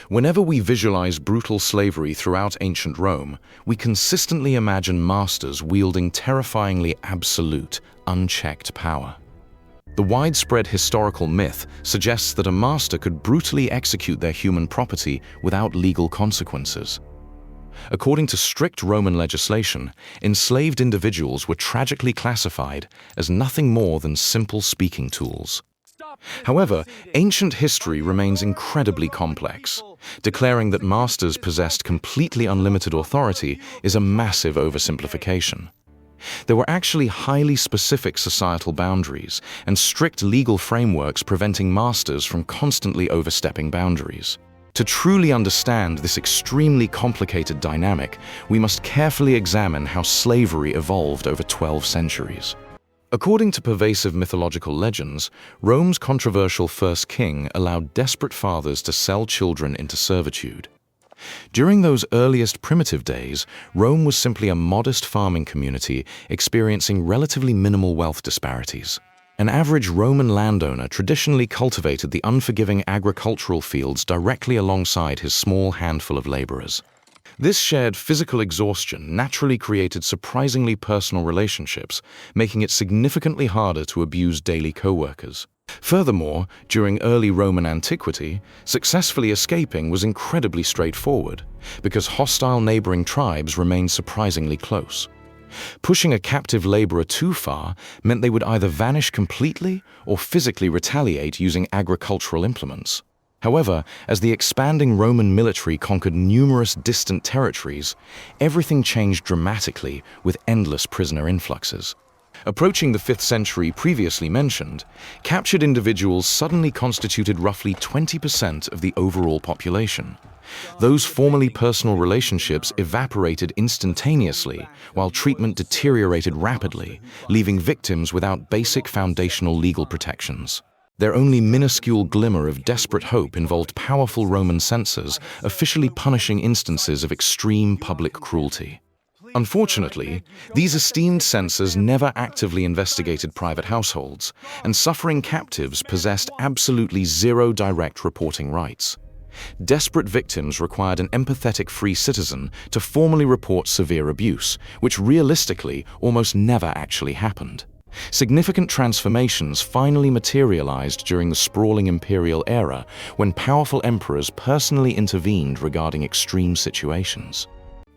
Whenever we visualize brutal slavery throughout ancient Rome, we consistently imagine masters wielding terrifyingly absolute, unchecked power. The widespread historical myth suggests that a master could brutally execute their human property without legal consequences. According to strict Roman legislation, enslaved individuals were tragically classified as nothing more than simple speaking tools. However, ancient history remains incredibly complex. Declaring that masters possessed completely unlimited authority is a massive oversimplification. There were actually highly specific societal boundaries and strict legal frameworks preventing masters from constantly overstepping boundaries. To truly understand this extremely complicated dynamic, we must carefully examine how slavery evolved over 12 centuries. According to pervasive mythological legends, Rome's controversial first king allowed desperate fathers to sell children into servitude. During those earliest primitive days, Rome was simply a modest farming community experiencing relatively minimal wealth disparities. An average Roman landowner traditionally cultivated the unforgiving agricultural fields directly alongside his small handful of laborers. This shared physical exhaustion naturally created surprisingly personal relationships, making it significantly harder to abuse daily co-workers. Furthermore, during early Roman antiquity, successfully escaping was incredibly straightforward, because hostile neighboring tribes remained surprisingly close. Pushing a captive laborer too far meant they would either vanish completely or physically retaliate using agricultural implements. However, as the expanding Roman military conquered numerous distant territories, everything changed dramatically with endless prisoner influxes. Approaching the 5th century previously mentioned, captured individuals suddenly constituted roughly 20% of the overall population. Those formerly personal relationships evaporated instantaneously, while treatment deteriorated rapidly, leaving victims without basic foundational legal protections. Their only minuscule glimmer of desperate hope involved powerful Roman censors officially punishing instances of extreme public cruelty. Unfortunately, these esteemed censors never actively investigated private households, and suffering captives possessed absolutely zero direct reporting rights. Desperate victims required an empathetic free citizen to formally report severe abuse, which realistically almost never actually happened. Significant transformations finally materialized during the sprawling imperial era when powerful emperors personally intervened regarding extreme situations.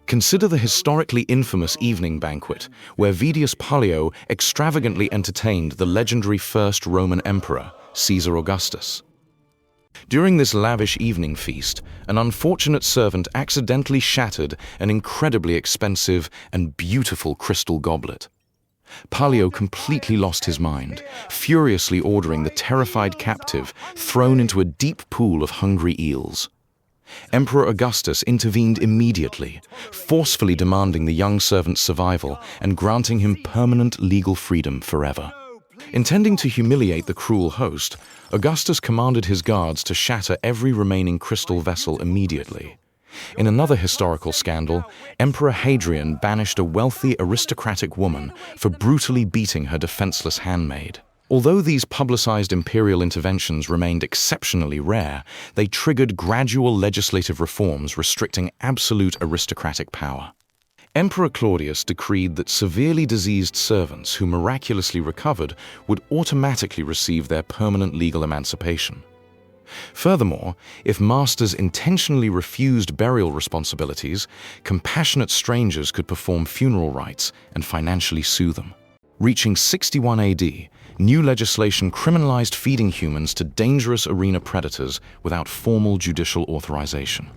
Consider the historically infamous evening banquet, where Vedius Pollio extravagantly entertained the legendary first Roman emperor, Caesar Augustus. During this lavish evening feast, an unfortunate servant accidentally shattered an incredibly expensive and beautiful crystal goblet. Pollio completely lost his mind, furiously ordering the terrified captive thrown into a deep pool of hungry eels. Emperor Augustus intervened immediately, forcefully demanding the young servant's survival and granting him permanent legal freedom forever. Intending to humiliate the cruel host, Augustus commanded his guards to shatter every remaining crystal vessel immediately. In another historical scandal, Emperor Hadrian banished a wealthy aristocratic woman for brutally beating her defenseless handmaid. Although these publicized imperial interventions remained exceptionally rare, they triggered gradual legislative reforms restricting absolute aristocratic power. Emperor Claudius decreed that severely diseased servants who miraculously recovered would automatically receive their permanent legal emancipation. Furthermore, if masters intentionally refused burial responsibilities, compassionate strangers could perform funeral rites and financially sue them. Reaching 61 AD, new legislation criminalized feeding humans to dangerous arena predators without formal judicial authorization.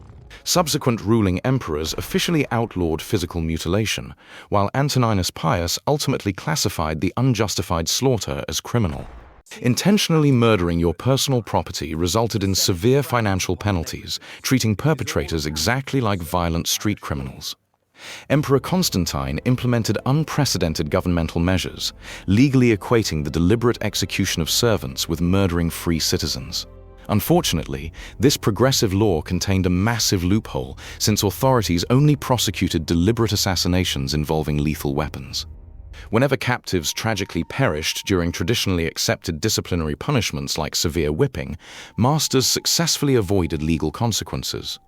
Subsequent ruling emperors officially outlawed physical mutilation, while Antoninus Pius ultimately classified the unjustified slaughter as criminal. Intentionally murdering your personal property resulted in severe financial penalties, treating perpetrators exactly like violent street criminals. Emperor Constantine implemented unprecedented governmental measures, legally equating the deliberate execution of servants with murdering free citizens. Unfortunately, this progressive law contained a massive loophole, since authorities only prosecuted deliberate assassinations involving lethal weapons. Whenever captives tragically perished during traditionally accepted disciplinary punishments like severe whipping, masters successfully avoided legal consequences.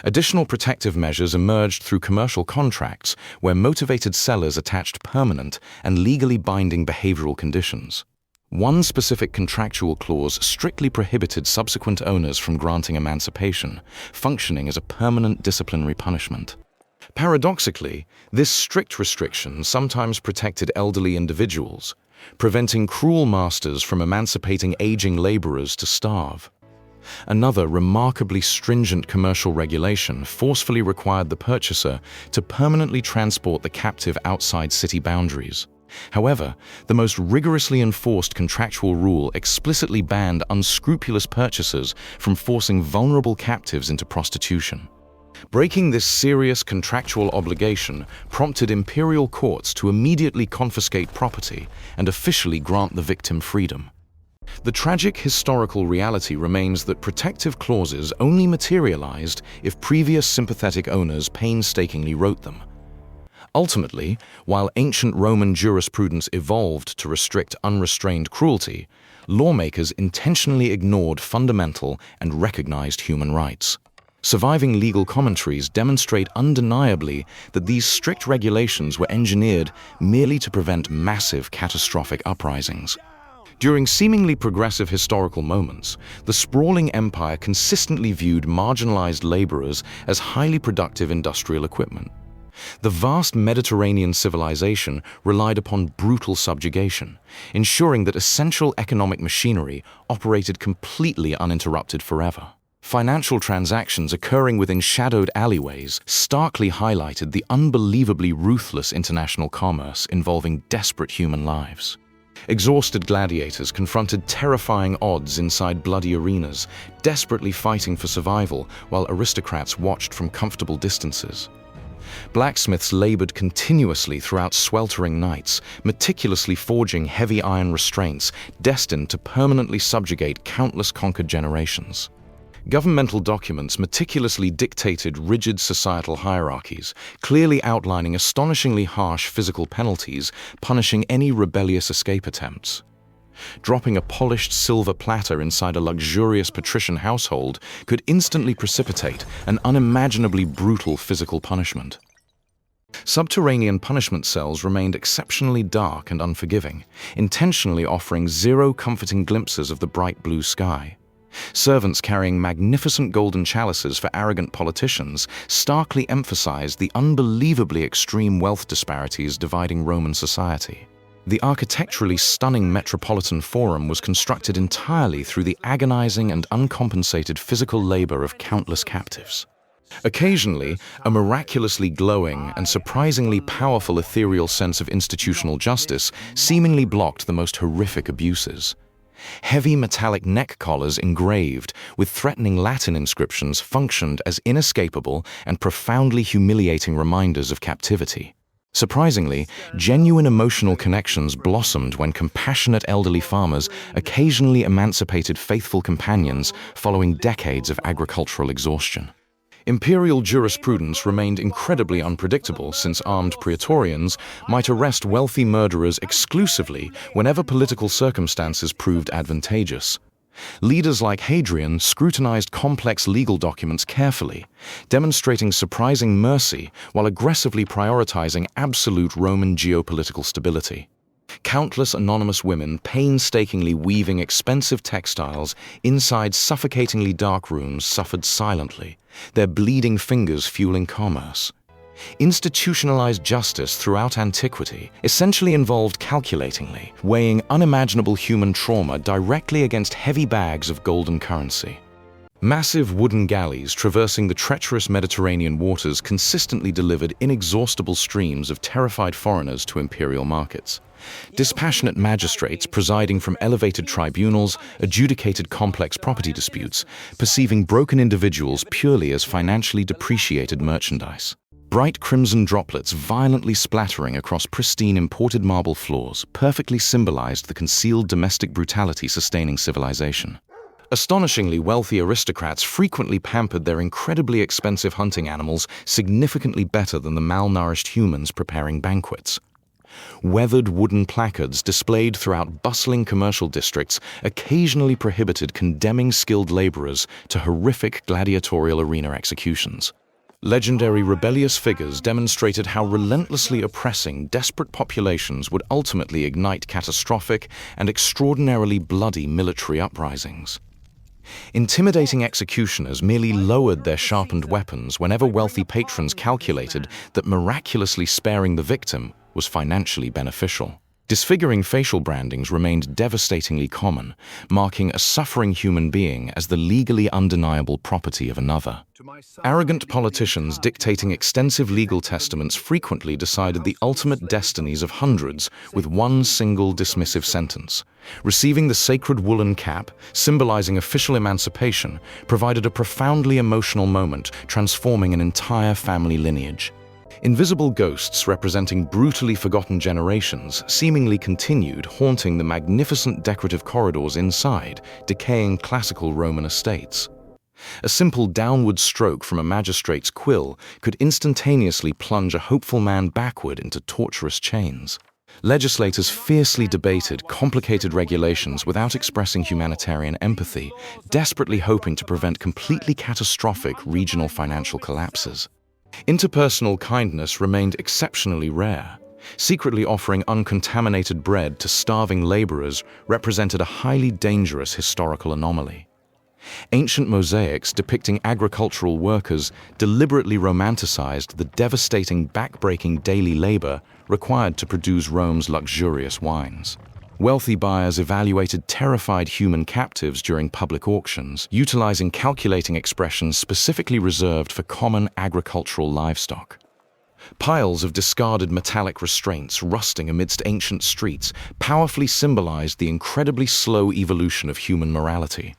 Additional protective measures emerged through commercial contracts where motivated sellers attached permanent and legally binding behavioral conditions. One specific contractual clause strictly prohibited subsequent owners from granting emancipation, functioning as a permanent disciplinary punishment. Paradoxically, this strict restriction sometimes protected elderly individuals, preventing cruel masters from emancipating aging laborers to starve. Another remarkably stringent commercial regulation forcefully required the purchaser to permanently transport the captive outside city boundaries. However, the most rigorously enforced contractual rule explicitly banned unscrupulous purchasers from forcing vulnerable captives into prostitution. Breaking this serious contractual obligation prompted imperial courts to immediately confiscate property and officially grant the victim freedom. The tragic historical reality remains that protective clauses only materialized if previous sympathetic owners painstakingly wrote them. Ultimately, while ancient Roman jurisprudence evolved to restrict unrestrained cruelty, lawmakers intentionally ignored fundamental and recognized human rights. Surviving legal commentaries demonstrate undeniably that these strict regulations were engineered merely to prevent massive catastrophic uprisings. During seemingly progressive historical moments, the sprawling empire consistently viewed marginalized laborers as highly productive industrial equipment. The vast Mediterranean civilization relied upon brutal subjugation, ensuring that essential economic machinery operated completely uninterrupted forever. Financial transactions occurring within shadowed alleyways starkly highlighted the unbelievably ruthless international commerce involving desperate human lives. Exhausted gladiators confronted terrifying odds inside bloody arenas, desperately fighting for survival while aristocrats watched from comfortable distances. Blacksmiths labored continuously throughout sweltering nights, meticulously forging heavy iron restraints destined to permanently subjugate countless conquered generations. Governmental documents meticulously dictated rigid societal hierarchies, clearly outlining astonishingly harsh physical penalties, punishing any rebellious escape attempts. Dropping a polished silver platter inside a luxurious patrician household could instantly precipitate an unimaginably brutal physical punishment. Subterranean punishment cells remained exceptionally dark and unforgiving, intentionally offering zero comforting glimpses of the bright blue sky. Servants carrying magnificent golden chalices for arrogant politicians starkly emphasized the unbelievably extreme wealth disparities dividing Roman society. The architecturally stunning Metropolitan Forum was constructed entirely through the agonizing and uncompensated physical labor of countless captives. Occasionally, a miraculously glowing and surprisingly powerful ethereal sense of institutional justice seemingly blocked the most horrific abuses. Heavy metallic neck collars engraved with threatening Latin inscriptions functioned as inescapable and profoundly humiliating reminders of captivity. Surprisingly, genuine emotional connections blossomed when compassionate elderly farmers occasionally emancipated faithful companions following decades of agricultural exhaustion. Imperial jurisprudence remained incredibly unpredictable since armed praetorians might arrest wealthy murderers exclusively whenever political circumstances proved advantageous. Leaders like Hadrian scrutinized complex legal documents carefully, demonstrating surprising mercy while aggressively prioritizing absolute Roman geopolitical stability. Countless anonymous women painstakingly weaving expensive textiles inside suffocatingly dark rooms suffered silently, their bleeding fingers fueling commerce. Institutionalized justice throughout antiquity essentially involved calculatingly weighing unimaginable human trauma directly against heavy bags of golden currency. Massive wooden galleys traversing the treacherous Mediterranean waters consistently delivered inexhaustible streams of terrified foreigners to imperial markets. Dispassionate magistrates presiding from elevated tribunals adjudicated complex property disputes, perceiving broken individuals purely as financially depreciated merchandise. Bright crimson droplets violently splattering across pristine imported marble floors perfectly symbolized the concealed domestic brutality sustaining civilization. Astonishingly wealthy aristocrats frequently pampered their incredibly expensive hunting animals significantly better than the malnourished humans preparing banquets. Weathered wooden placards displayed throughout bustling commercial districts occasionally prohibited condemning skilled laborers to horrific gladiatorial arena executions. Legendary rebellious figures demonstrated how relentlessly oppressing desperate populations would ultimately ignite catastrophic and extraordinarily bloody military uprisings. Intimidating executioners merely lowered their sharpened weapons whenever wealthy patrons calculated that miraculously sparing the victim was financially beneficial. Disfiguring facial brandings remained devastatingly common, marking a suffering human being as the legally undeniable property of another. Arrogant politicians dictating extensive legal testaments frequently decided the ultimate destinies of hundreds with one single dismissive sentence. Receiving the sacred woolen cap, symbolizing official emancipation, provided a profoundly emotional moment, transforming an entire family lineage. Invisible ghosts representing brutally forgotten generations seemingly continued haunting the magnificent decorative corridors inside decaying classical Roman estates. A simple downward stroke from a magistrate's quill could instantaneously plunge a hopeful man backward into torturous chains. Legislators fiercely debated complicated regulations without expressing humanitarian empathy, desperately hoping to prevent completely catastrophic regional financial collapses. Interpersonal kindness remained exceptionally rare. Secretly offering uncontaminated bread to starving laborers represented a highly dangerous historical anomaly. Ancient mosaics depicting agricultural workers deliberately romanticized the devastating, backbreaking daily labor required to produce Rome's luxurious wines. Wealthy buyers evaluated terrified human captives during public auctions, utilizing calculating expressions specifically reserved for common agricultural livestock. Piles of discarded metallic restraints rusting amidst ancient streets powerfully symbolized the incredibly slow evolution of human morality.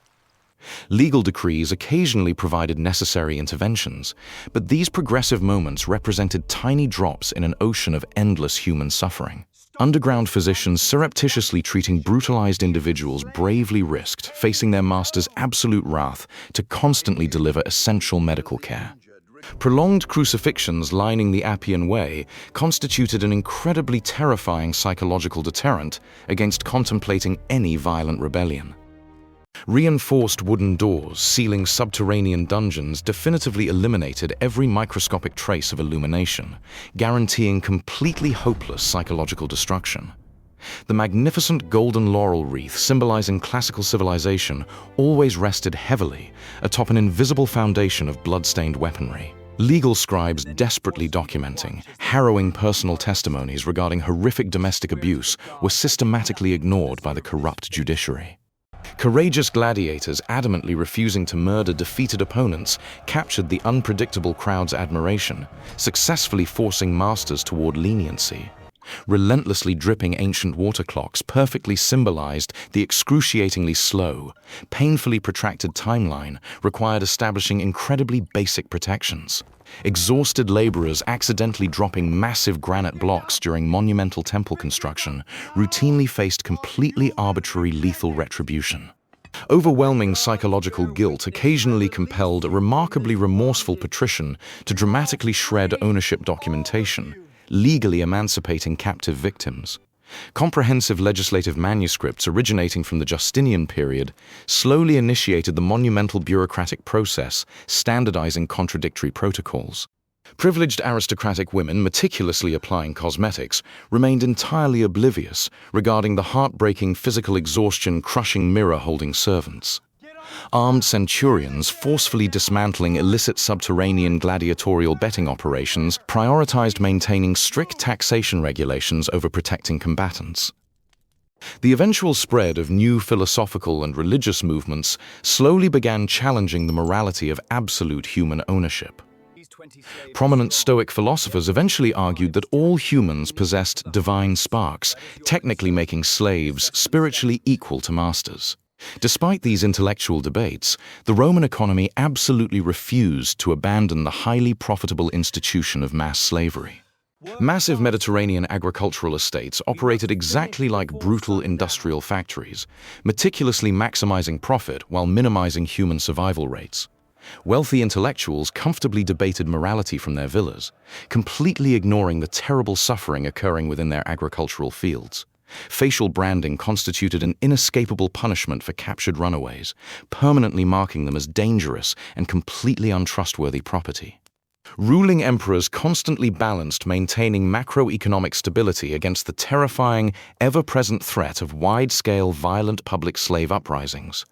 Legal decrees occasionally provided necessary interventions, but these progressive moments represented tiny drops in an ocean of endless human suffering. Underground physicians surreptitiously treating brutalized individuals bravely risked facing their master's absolute wrath to constantly deliver essential medical care. Prolonged crucifixions lining the Appian Way constituted an incredibly terrifying psychological deterrent against contemplating any violent rebellion. Reinforced wooden doors sealing subterranean dungeons definitively eliminated every microscopic trace of illumination, guaranteeing completely hopeless psychological destruction. The magnificent golden laurel wreath symbolizing classical civilization always rested heavily atop an invisible foundation of blood-stained weaponry. Legal scribes desperately documenting harrowing personal testimonies regarding horrific domestic abuse were systematically ignored by the corrupt judiciary. Courageous gladiators adamantly refusing to murder defeated opponents captured the unpredictable crowd's admiration, successfully forcing masters toward leniency. Relentlessly dripping ancient water clocks perfectly symbolized the excruciatingly slow, painfully protracted timeline required establishing incredibly basic protections. Exhausted laborers accidentally dropping massive granite blocks during monumental temple construction routinely faced completely arbitrary lethal retribution. Overwhelming psychological guilt occasionally compelled a remarkably remorseful patrician to dramatically shred ownership documentation, legally emancipating captive victims. Comprehensive legislative manuscripts originating from the Justinian period slowly initiated the monumental bureaucratic process, standardizing contradictory protocols. Privileged aristocratic women meticulously applying cosmetics remained entirely oblivious regarding the heartbreaking physical exhaustion crushing mirror-holding servants. Armed centurions forcefully dismantling illicit subterranean gladiatorial betting operations prioritized maintaining strict taxation regulations over protecting combatants. The eventual spread of new philosophical and religious movements slowly began challenging the morality of absolute human ownership. Prominent Stoic philosophers eventually argued that all humans possessed divine sparks, technically making slaves spiritually equal to masters. Despite these intellectual debates, the Roman economy absolutely refused to abandon the highly profitable institution of mass slavery. Massive Mediterranean agricultural estates operated exactly like brutal industrial factories, meticulously maximizing profit while minimizing human survival rates. Wealthy intellectuals comfortably debated morality from their villas, completely ignoring the terrible suffering occurring within their agricultural fields. Facial branding constituted an inescapable punishment for captured runaways, permanently marking them as dangerous and completely untrustworthy property. Ruling emperors constantly balanced maintaining macroeconomic stability against the terrifying, ever-present threat of wide-scale violent public slave uprisings.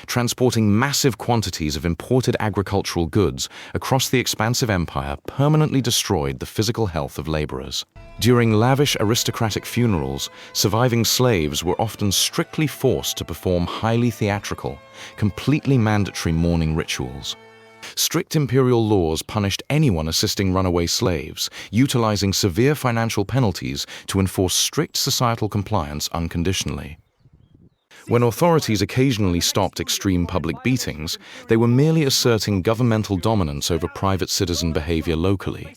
Transporting massive quantities of imported agricultural goods across the expansive empire permanently destroyed the physical health of laborers. During lavish aristocratic funerals, surviving slaves were often strictly forced to perform highly theatrical, completely mandatory mourning rituals. Strict imperial laws punished anyone assisting runaway slaves, utilizing severe financial penalties to enforce strict societal compliance unconditionally. When authorities occasionally stopped extreme public beatings, they were merely asserting governmental dominance over private citizen behavior locally.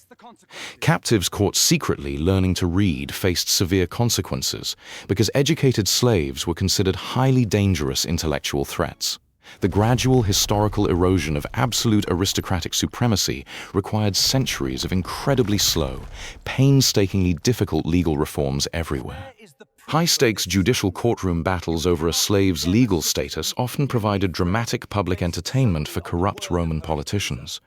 Captives caught secretly learning to read faced severe consequences because educated slaves were considered highly dangerous intellectual threats. The gradual historical erosion of absolute aristocratic supremacy required centuries of incredibly slow, painstakingly difficult legal reforms everywhere. High-stakes judicial courtroom battles over a slave's legal status often provided dramatic public entertainment for corrupt Roman politicians.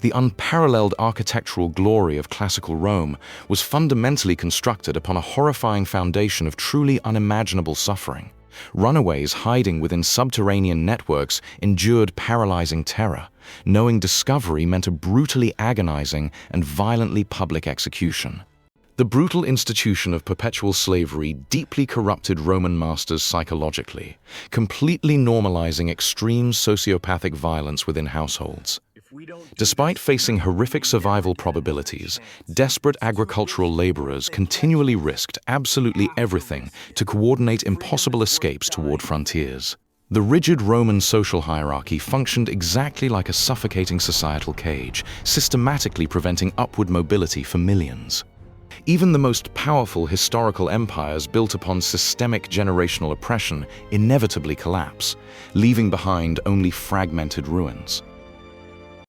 The unparalleled architectural glory of classical Rome was fundamentally constructed upon a horrifying foundation of truly unimaginable suffering. Runaways hiding within subterranean networks endured paralyzing terror, knowing discovery meant a brutally agonizing and violently public execution. The brutal institution of perpetual slavery deeply corrupted Roman masters psychologically, completely normalizing extreme sociopathic violence within households. Despite facing horrific survival probabilities, desperate agricultural laborers continually risked absolutely everything to coordinate impossible escapes toward frontiers. The rigid Roman social hierarchy functioned exactly like a suffocating societal cage, systematically preventing upward mobility for millions. Even the most powerful historical empires built upon systemic generational oppression inevitably collapse, leaving behind only fragmented ruins.